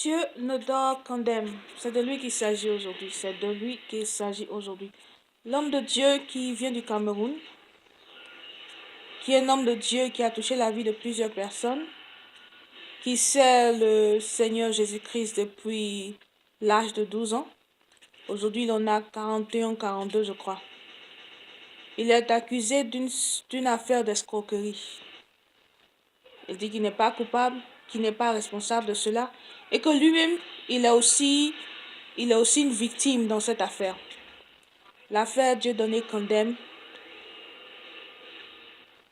Dieu ne dort condamne. C'est de lui qu'il s'agit aujourd'hui. C'est de lui qu'il s'agit aujourd'hui. L'homme de Dieu qui vient du Cameroun, qui est un homme de Dieu qui a touché la vie de plusieurs personnes, qui sert le Seigneur Jésus-Christ depuis l'âge de 12 ans. Aujourd'hui, il en a 41, 42, je crois. Il est accusé d'une affaire d'escroquerie. Il dit qu'il n'est pas coupable, qu'il n'est pas responsable de cela et que lui-même, il est aussi une victime dans cette affaire. L'affaire Dieudonné Condem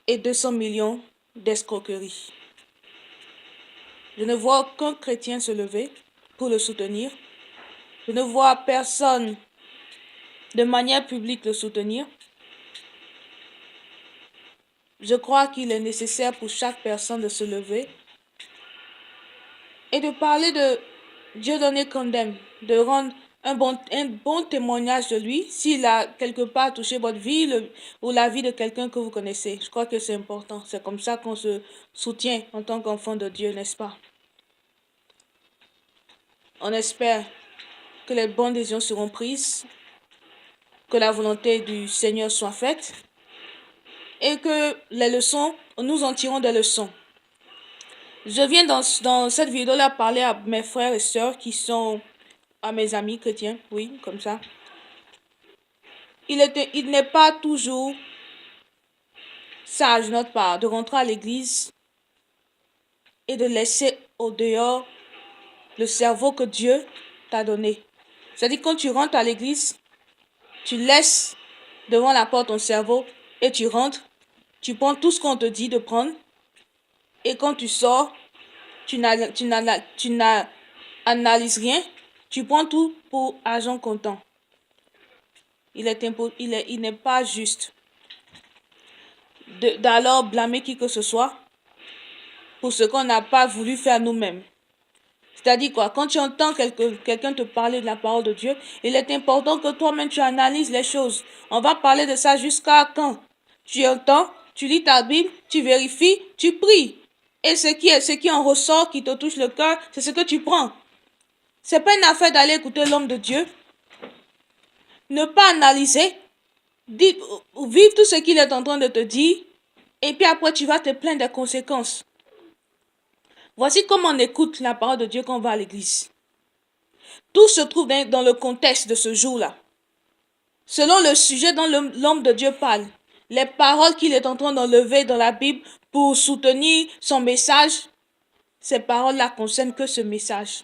et 200 millions d'escroquerie. Je ne vois aucun chrétien se lever pour le soutenir. Je ne vois personne de manière publique le soutenir. Je crois qu'il est nécessaire pour chaque personne de se lever et de parler de Dieudonné Condem, de rendre un bon témoignage de lui s'il a quelque part touché votre vie ou la vie de quelqu'un que vous connaissez. Je crois que c'est important. C'est comme ça qu'on se soutient en tant qu'enfant de Dieu, n'est-ce pas? On espère que les bonnes décisions seront prises, que la volonté du Seigneur soit faite et que les leçons, nous en tirons des leçons. Je viens dans cette vidéo-là parler à mes frères et sœurs qui sont à mes amis chrétiens, oui, comme ça. Il n'est pas toujours sage de notre part de rentrer à l'église et de laisser au dehors le cerveau que Dieu t'a donné. C'est-à-dire quand tu rentres à l'église, tu laisses devant la porte ton cerveau et tu rentres, tu prends tout ce qu'on te dit de prendre et quand tu sors, tu n'analyses rien, tu prends tout pour argent comptant. Il n'est pas juste d'alors blâmer qui que ce soit pour ce qu'on n'a pas voulu faire nous-mêmes. C'est-à-dire quoi? Quand tu entends quelqu'un te parler de la parole de Dieu, il est important que toi-même tu analyses les choses. On va parler de ça jusqu'à quand? Tu entends, tu lis ta Bible, tu vérifies, tu pries. Et ce qui en ressort, qui te touche le cœur, c'est ce que tu prends. C'est pas une affaire d'aller écouter l'homme de Dieu. Ne pas analyser, vivre tout ce qu'il est en train de te dire, et puis après tu vas te plaindre des conséquences. Voici comment on écoute la parole de Dieu quand on va à l'église. Tout se trouve dans le contexte de ce jour-là. Selon le sujet dont l'homme de Dieu parle, les paroles qu'il est en train d'enlever dans la Bible pour soutenir son message, ces paroles-là concernent que ce message.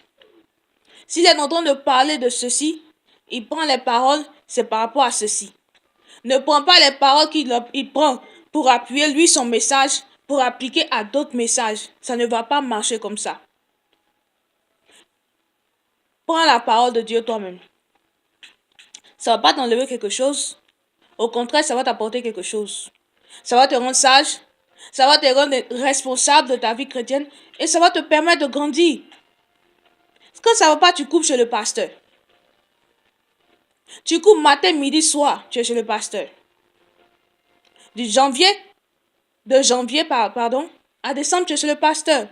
S'il est en train de parler de ceci, il prend les paroles, c'est par rapport à ceci. Ne prends pas les paroles qu'il prend pour appuyer lui son message, pour appliquer à d'autres messages. Ça ne va pas marcher comme ça. Prends la parole de Dieu toi-même. Ça ne va pas t'enlever quelque chose. Au contraire, ça va t'apporter quelque chose. Ça va te rendre sage. Ça va te rendre responsable de ta vie chrétienne. Et ça va te permettre de grandir. Quand ça ne va pas, tu coupes chez le pasteur. Tu coupes matin, midi, soir, tu es chez le pasteur. De janvier, à décembre, tu es chez le pasteur.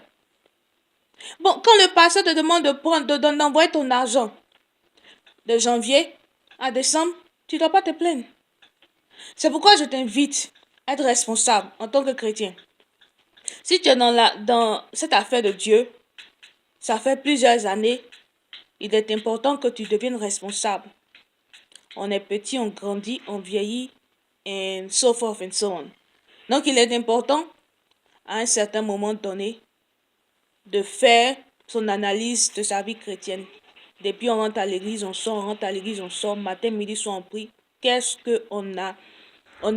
Bon, quand le pasteur te demande d'envoyer ton argent, de janvier à décembre, tu ne dois pas te plaindre. C'est pourquoi je t'invite à être responsable en tant que chrétien. Si tu es dans cette affaire de Dieu, ça fait plusieurs années, il est important que tu deviennes responsable. On est petit, on grandit, on vieillit, and so forth and so on. Donc il est important, à un certain moment donné, de faire son analyse de sa vie chrétienne. Depuis on rentre à l'église, on sort, on rentre à l'église, on sort, matin, midi, soir, on prie. Qu'est-ce qu'on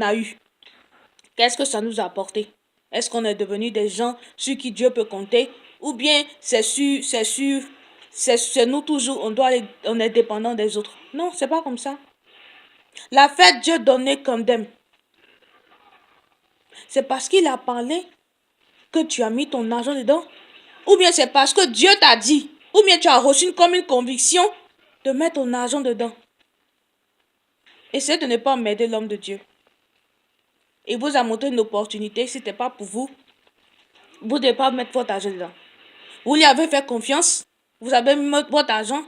a eu? Qu'est-ce que ça nous a apporté? Est-ce qu'on est devenu des gens sur qui Dieu peut compter? Ou bien c'est nous toujours, on est dépendant des autres? Non, c'est pas comme ça. L'affaire Dieu donné condamne. C'est parce qu'il a parlé que tu as mis ton argent dedans? Ou bien c'est parce que Dieu t'a dit? Ou bien tu as reçu comme une conviction de mettre ton argent dedans? Essayez de ne pas emmerder l'homme de Dieu. Il vous a montré une opportunité, si ce n'était pas pour vous, vous ne devez pas mettre votre argent dedans. Vous lui avez fait confiance, vous avez mis votre argent.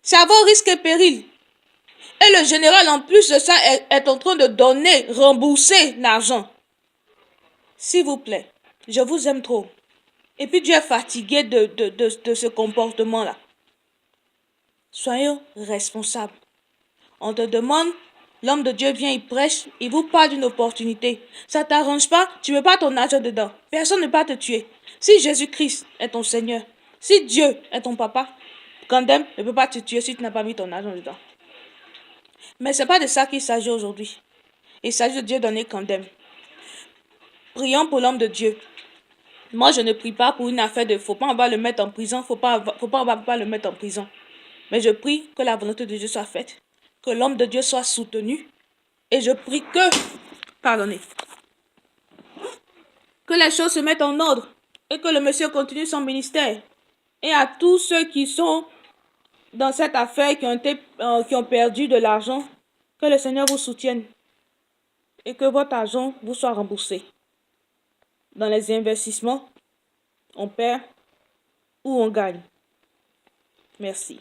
C'est à vos risques et périls. Et le général, en plus de ça, est en train de donner, rembourser l'argent. S'il vous plaît, je vous aime trop. Et puis Dieu est fatigué de ce comportement-là. Soyez responsables. On te demande, l'homme de Dieu vient, il prêche, il vous parle d'une opportunité. Ça ne t'arrange pas, tu ne mets pas ton argent dedans. Personne ne va te tuer. Si Jésus-Christ est ton Seigneur, si Dieu est ton papa, Kandem ne peut pas te tuer si tu n'as pas mis ton argent dedans. Mais ce n'est pas de ça qu'il s'agit aujourd'hui. Il s'agit de Dieu donner Kandem. Prions pour l'homme de Dieu. Moi, je ne prie pas pour une affaire de faut pas on va le mettre en prison, faut pas on va pas le mettre en prison. Mais je prie que la volonté de Dieu soit faite, que l'homme de Dieu soit soutenu. Et je prie pardonnez, que les choses se mettent en ordre et que le monsieur continue son ministère. Et à tous ceux qui sont dans cette affaire, qui ont perdu de l'argent, que le Seigneur vous soutienne et que votre argent vous soit remboursé. Dans les investissements, on perd ou on gagne. Merci.